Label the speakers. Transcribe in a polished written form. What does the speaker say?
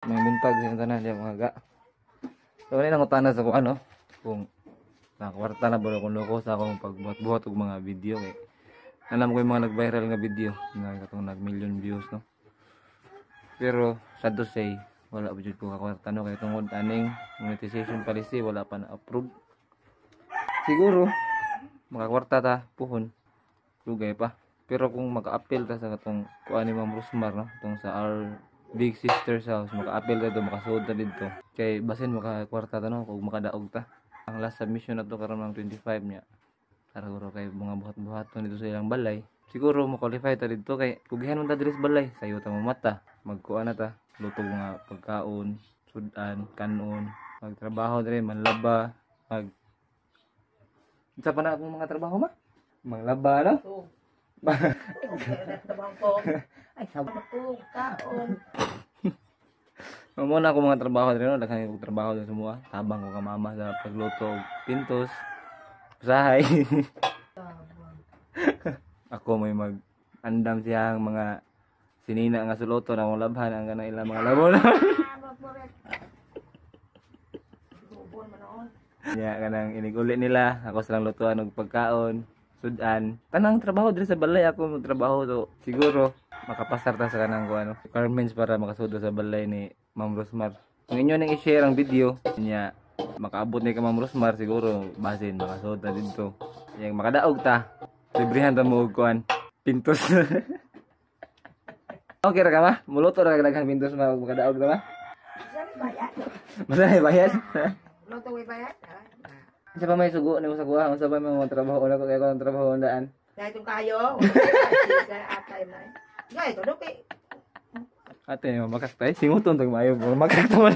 Speaker 1: May buntag sa tanan diya mga ga. So ni nang utana sa ko ano kung nakwarta na ba kung loko sa akong pagbuhat-buhat og mga video kay alam ko yung mga nag-viral nga video nga katong nag-million views no. Pero sad to say wala pa jud ko kakwarta no kay tungod aning monetization policy wala pa na approve. Siguro makakwarta ta puhon lugay pa. Pero kung maka-appeal ta sa katong kuan ni Ma'am Rosmar no, tong sa our big sister's house, maka-appeal ta dito, makasuod ta dito. Kay basin makakwarta ta no kung makadaog ta. Ang last submission na to karon ng 25 niya. Para guro kay mga buhat-buhaton dito sa ilang balay. Siguro mo-qualify ta dito kay kugihan man ta diri sa balay, sayo ta mo mata. Magkuan na ta, luto mga pagkaon, sudan, kanon, magtrabaho diri, manlaba, Isa pa na akong mga trabaho ma? Manglaba no?
Speaker 2: Oo. Trabaho ko. Ay, sabi ko, kaon.
Speaker 1: Muna ako mga trabaho dito, daghan ko trabaho sa semua. Tabang ko ka mama sa pagluto og pintos. Usahay. Ako may mag-andam siyang mga sinina nga suluto na mong labhan ang kanang ilang mga labon. Ya kanang iniguli nila, ako silang lutuan og pagkaon, sudan. Tanang trabaho diri sa balay ako magtrabaho so siguro makapasar ta sa kanang ano, requirements para makasudo sa balay ni Ma'am Rosmar. Kung inyo nang i-share ang video niya, makaabot ni ka Ma'am Rosmar siguro basin makasuod ta didto. Yang makadaog ta. Librihan ta mo og kuan, pintos. Okay ra ka ma? Muluto ra ka daghang pintos ma makadaog ta ma? Masay bayad.
Speaker 2: Luto may bayad?
Speaker 1: Sa pa may sugo nimo sa kuha, unsa pa may mga trabaho na ko kay ko trabaho ndaan.
Speaker 2: Dahil itong kayo. Atay na. Gaya ito, doke.
Speaker 1: Ate, makastay. Singuton tong maayo. Makakta man.